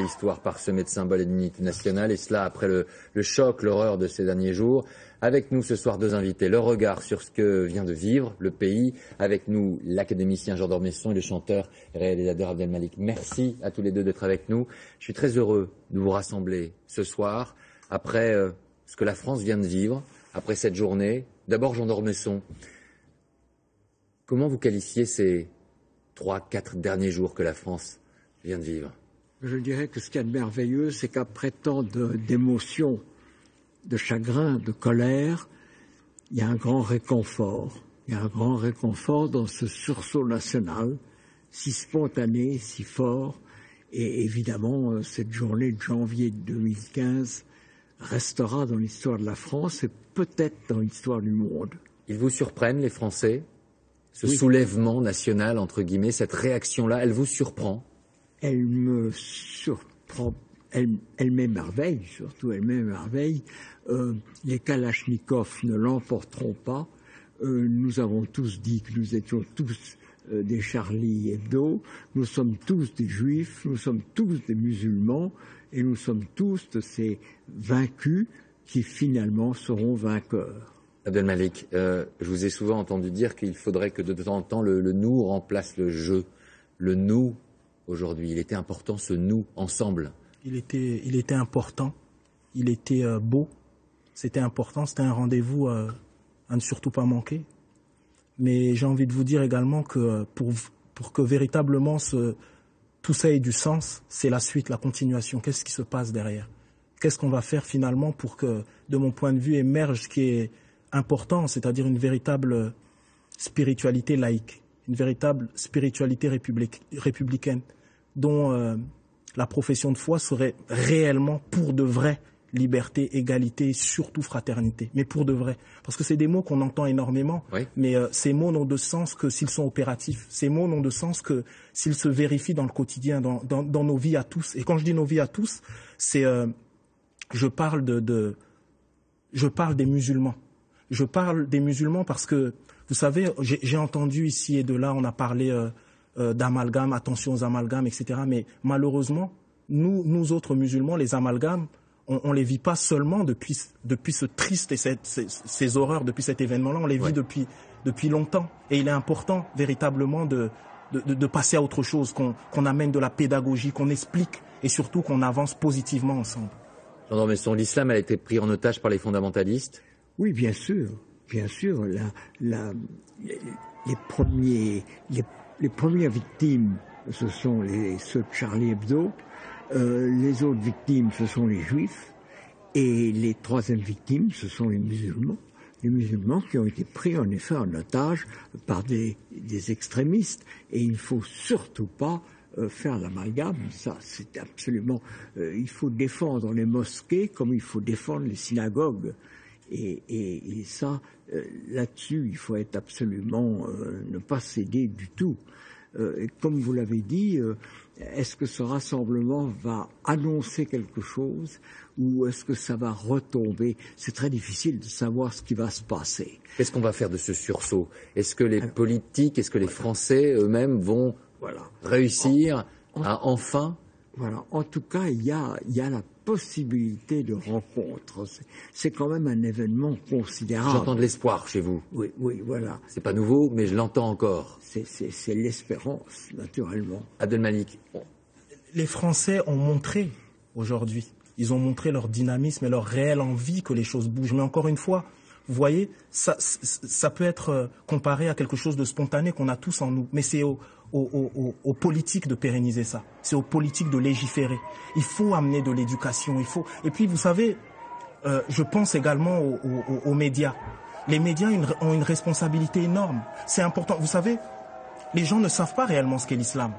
l'histoire parsemée de symboles et d'unité nationale, et cela après le choc, l'horreur de ces derniers jours. Avec nous ce soir, deux invités, leur regard sur ce que vient de vivre le pays. Avec nous, l'académicien Jean d'Ormesson et le chanteur et réalisateur Abdelmalik. Merci à tous les deux d'être avec nous. Je suis très heureux de vous rassembler ce soir, après ce que la France vient de vivre, après cette journée. D'abord, Jean d'Ormesson, comment vous qualifiez ces 3-4 derniers jours que la France vient de vivre? Je dirais que ce qu'il y a de merveilleux, c'est qu'après tant d'émotions, de chagrin, de colère, il y a un grand réconfort. Il y a un grand réconfort dans ce sursaut national, si spontané, si fort. Et évidemment, cette journée de janvier 2015 restera dans l'histoire de la France et peut-être dans l'histoire du monde. Ils vous surprennent, les Français? Ce soulèvement national, entre guillemets, cette réaction-là, elle vous surprend? Elle me surprend. Elle m'émerveille, surtout elle m'émerveille. Les Kalachnikovs ne l'emporteront pas. Nous avons tous dit que nous étions tous des Charlie Hebdo. Nous sommes tous des Juifs, nous sommes tous des musulmans et nous sommes tous de ces vaincus qui finalement seront vainqueurs. Abdelmalik, je vous ai souvent entendu dire qu'il faudrait que de temps en temps le nous remplace le je. Le nous, aujourd'hui, il était important ce nous, ensemble. Il était important, il était beau, c'était important, c'était un rendez-vous à ne surtout pas manquer. Mais j'ai envie de vous dire également que pour que véritablement tout ça ait du sens, c'est la suite, la continuation. Qu'est-ce qui se passe derrière? Qu'est-ce qu'on va faire finalement pour que, de mon point de vue, émerge ce qui est important, c'est-à-dire une véritable spiritualité laïque, une véritable spiritualité républicaine, dont la profession de foi serait réellement pour de vrai liberté, égalité et surtout fraternité. Mais pour de vrai. Parce que c'est des mots qu'on entend énormément, oui. Mais ces mots n'ont de sens que s'ils sont opératifs. Ces mots n'ont de sens que s'ils se vérifient dans le quotidien, dans nos vies à tous. Et quand je dis nos vies à tous, c'est je parle des musulmans. Je parle des musulmans parce que, vous savez, j'ai entendu ici et de là, on a parlé d'amalgames, attention aux amalgames, etc. Mais malheureusement, nous autres musulmans, les amalgames, on les vit pas seulement depuis ce triste et ces horreurs, depuis cet événement-là, on les vit depuis longtemps. Et il est important véritablement de passer à autre chose, qu'on amène de la pédagogie, qu'on explique et surtout qu'on avance positivement ensemble. Jean d'Ormesson, l'islam a été pris en otage par les fondamentalistes? Oui, bien sûr. Bien sûr. Les premières victimes, ce sont ceux de Charlie Hebdo. Les autres victimes, ce sont les Juifs. Et les troisièmes victimes, ce sont les musulmans. Les musulmans qui ont été pris en effet en otage par des extrémistes. Et il ne faut surtout pas faire l'amalgame. Ça, c'est absolument... il faut défendre les mosquées comme il faut défendre les synagogues. Et ça, là-dessus, il faut être absolument ne pas céder du tout. Et comme vous l'avez dit, est-ce que ce rassemblement va annoncer quelque chose ou est-ce que ça va retomber? C'est très difficile de savoir ce qui va se passer. Qu'est-ce qu'on va faire de ce sursaut? Est-ce que les politiques, est-ce que les Français eux-mêmes vont réussir à enfin... Voilà. En tout cas, il y a la possibilité de rencontre. C'est quand même un événement considérable. J'entends de l'espoir chez vous. Oui, voilà. C'est pas nouveau, mais je l'entends encore. C'est l'espérance, naturellement. Abdelmalik. Les Français ont montré aujourd'hui, ils ont montré leur dynamisme et leur réelle envie que les choses bougent. Mais encore une fois, vous voyez, ça peut être comparé à quelque chose de spontané qu'on a tous en nous. Mais c'est aux politiques de pérenniser ça. C'est aux politiques de légiférer. Il faut amener de l'éducation. Et puis, vous savez, je pense également aux médias. Les médias ont une responsabilité énorme. C'est important. Vous savez, les gens ne savent pas réellement ce qu'est l'islam.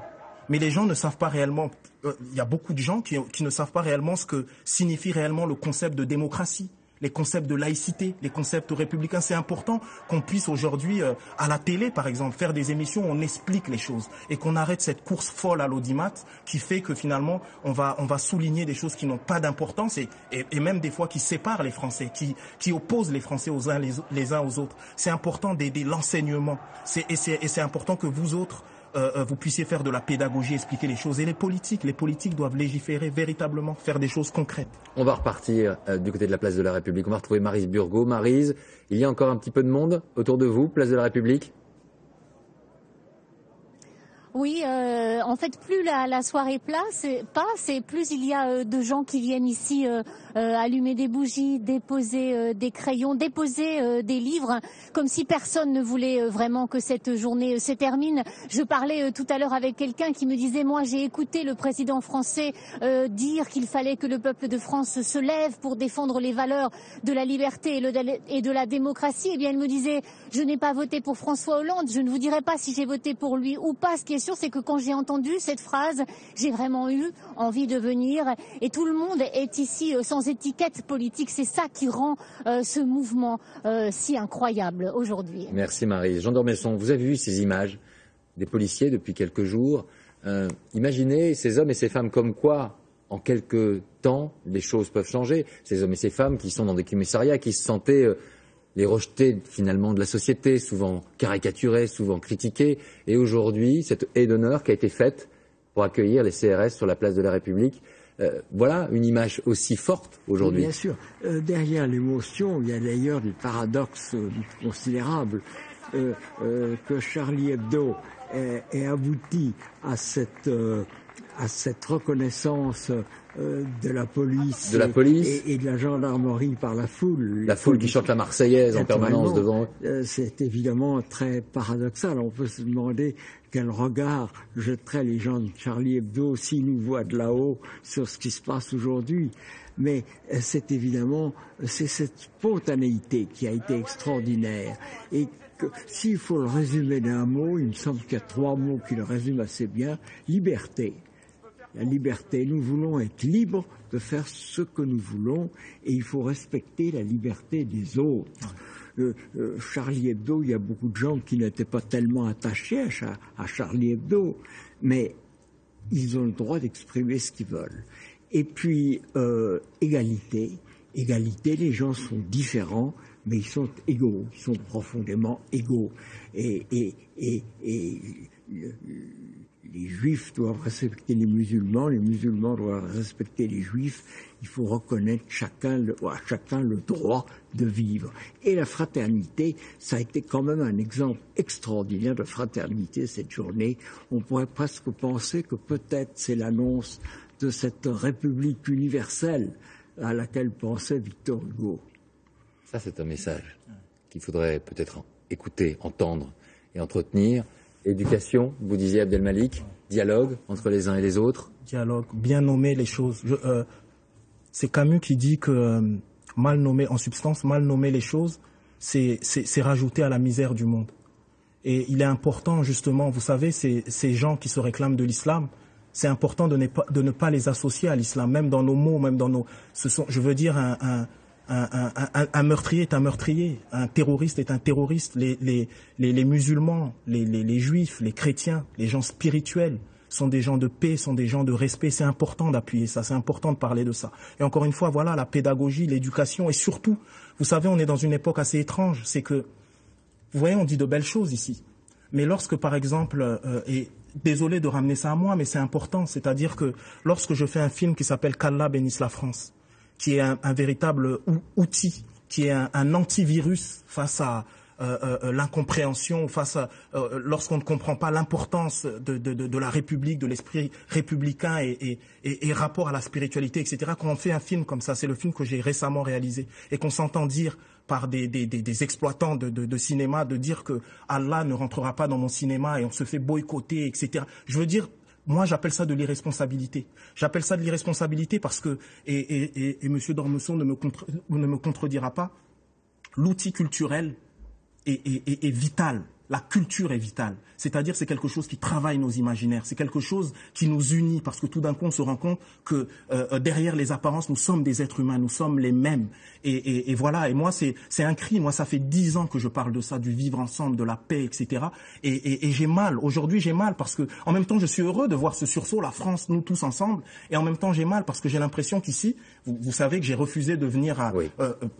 Mais les gens ne savent pas réellement... Il y a beaucoup de gens qui ne savent pas réellement ce que signifie réellement le concept de démocratie, les concepts de laïcité, les concepts républicains. C'est important qu'on puisse aujourd'hui, à la télé par exemple, faire des émissions où on explique les choses et qu'on arrête cette course folle à l'audimat qui fait que finalement on va souligner des choses qui n'ont pas d'importance et même des fois qui séparent les Français, qui opposent les Français les uns aux autres. C'est important d'aider l'enseignement et c'est important que vous autres, vous puissiez faire de la pédagogie, expliquer les choses. Et les politiques doivent légiférer véritablement, faire des choses concrètes. On va repartir du côté de la place de la République. On va retrouver Maryse Burgot. Maryse, il y a encore un petit peu de monde autour de vous, place de la République? Oui, en fait, plus la soirée passe, et plus il y a de gens qui viennent ici allumer des bougies, déposer des crayons, déposer des livres, comme si personne ne voulait vraiment que cette journée se termine. Je parlais tout à l'heure avec quelqu'un qui me disait, moi j'ai écouté le président français dire qu'il fallait que le peuple de France se lève pour défendre les valeurs de la liberté et de la démocratie. Eh bien, il me disait, je n'ai pas voté pour François Hollande, je ne vous dirai pas si j'ai voté pour lui ou pas. Ce qui est sûr, c'est que quand j'ai entendu cette phrase, j'ai vraiment eu envie de venir. Et tout le monde est ici sans étiquette politique. C'est ça qui rend ce mouvement si incroyable aujourd'hui. Merci Maryse. Jean d'Ormesson, vous avez vu ces images des policiers depuis quelques jours. Imaginez ces hommes et ces femmes comme quoi, en quelques temps, les choses peuvent changer. Ces hommes et ces femmes qui sont dans des commissariats, qui se sentaient les rejetés finalement de la société, souvent caricaturés, souvent critiqués. Et aujourd'hui, cette haie d'honneur qui a été faite pour accueillir les CRS sur la place de la République, voilà une image aussi forte aujourd'hui. Bien sûr. Derrière l'émotion, il y a d'ailleurs des paradoxes considérables. Que Charlie Hebdo ait abouti à cette reconnaissance de la police, et de la gendarmerie par la foule. La foule qui chante la Marseillaise en permanence devant eux. C'est évidemment très paradoxal. On peut se demander quel regard jetteraient les gens de Charlie Hebdo s'ils nous voient de là-haut sur ce qui se passe aujourd'hui. Mais c'est évidemment, c'est cette spontanéité qui a été extraordinaire. Et que, s'il faut le résumer d'un mot, il me semble qu'il y a 3 mots qui le résument assez bien. Liberté. La liberté, nous voulons être libres de faire ce que nous voulons et il faut respecter la liberté des autres. Charlie Hebdo, il y a beaucoup de gens qui n'étaient pas tellement attachés à Charlie Hebdo, mais ils ont le droit d'exprimer ce qu'ils veulent. Et puis, égalité, les gens sont différents, mais ils sont égaux, ils sont profondément égaux. Et les juifs doivent respecter les musulmans doivent respecter les juifs. Il faut reconnaître à chacun le droit de vivre. Et la fraternité, ça a été quand même un exemple extraordinaire de fraternité cette journée. On pourrait presque penser que peut-être c'est l'annonce de cette République universelle à laquelle pensait Victor Hugo. Ça, c'est un message qu'il faudrait peut-être écouter, entendre et entretenir. Éducation, vous disiez Abdelmalik, dialogue entre les uns et les autres. Dialogue, bien nommer les choses. C'est Camus qui dit que mal nommer les choses, c'est rajouter à la misère du monde. Et il est important justement, vous savez, ces gens qui se réclament de l'islam, c'est important de ne pas les associer à l'islam, même dans nos mots, même dans nos... je veux dire, un meurtrier est un meurtrier, un terroriste est un terroriste. Les musulmans, les juifs, les chrétiens, les gens spirituels sont des gens de paix, sont des gens de respect. C'est important d'appuyer ça, c'est important de parler de ça. Et encore une fois, voilà, la pédagogie, l'éducation et surtout, vous savez, on est dans une époque assez étrange. C'est que, vous voyez, on dit de belles choses ici. Mais lorsque, par exemple, et désolé de ramener ça à moi, mais c'est important, c'est-à-dire que lorsque je fais un film qui s'appelle Qu'Allah bénisse la France, qui est un véritable outil, qui est un antivirus face à l'incompréhension, face à lorsqu'on ne comprend pas l'importance de la République, de l'esprit républicain et rapport à la spiritualité, etc. Quand on fait un film comme ça, c'est le film que j'ai récemment réalisé, et qu'on s'entend dire par des exploitants de cinéma, de dire que Allah ne rentrera pas dans mon cinéma et on se fait boycotter, etc. Je veux dire, moi, j'appelle ça de l'irresponsabilité. J'appelle ça de l'irresponsabilité parce que, et M. D'Ormesson ne me contredira pas, l'outil culturel est vital. La culture est vitale. C'est-à-dire, c'est quelque chose qui travaille nos imaginaires. C'est quelque chose qui nous unit parce que tout d'un coup, on se rend compte que derrière les apparences, nous sommes des êtres humains, nous sommes les mêmes. Et voilà. Et moi, c'est un cri. Moi, ça fait 10 ans que je parle de ça, du vivre ensemble, de la paix, etc. Et j'ai mal. Aujourd'hui, j'ai mal parce que, en même temps, je suis heureux de voir ce sursaut, la France, nous tous ensemble. Et en même temps, j'ai mal parce que j'ai l'impression qu'ici, vous savez que j'ai refusé de venir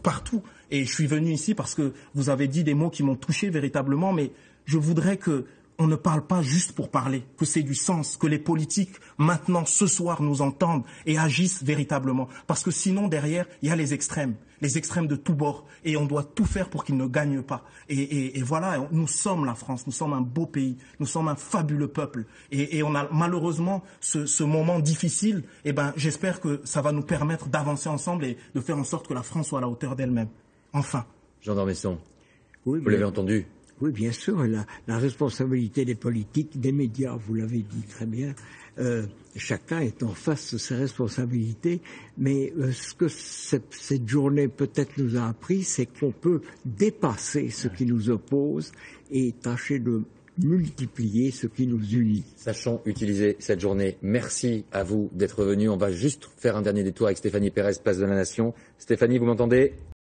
partout. Et je suis venu ici parce que vous avez dit des mots qui m'ont touché véritablement, mais je voudrais que on ne parle pas juste pour parler, que c'est du sens, que les politiques, maintenant, ce soir, nous entendent et agissent véritablement. Parce que sinon, derrière, il y a les extrêmes de tous bords. Et on doit tout faire pour qu'ils ne gagnent pas. Et voilà, nous sommes la France, nous sommes un beau pays, nous sommes un fabuleux peuple. Et on a malheureusement ce moment difficile. Eh ben, j'espère que ça va nous permettre d'avancer ensemble et de faire en sorte que la France soit à la hauteur d'elle-même. Enfin. Jean d'Ormesson, oui, vous l'avez entendu. Oui, bien sûr. La responsabilité des politiques, des médias, vous l'avez dit très bien. Chacun est en face de ses responsabilités. Mais ce que cette journée peut-être nous a appris, c'est qu'on peut dépasser ce qui nous oppose et tâcher de multiplier ce qui nous unit. Sachons utiliser cette journée. Merci à vous d'être venus. On va juste faire un dernier détour avec Stéphanie Pérez, Place de la Nation. Stéphanie, vous m'entendez ?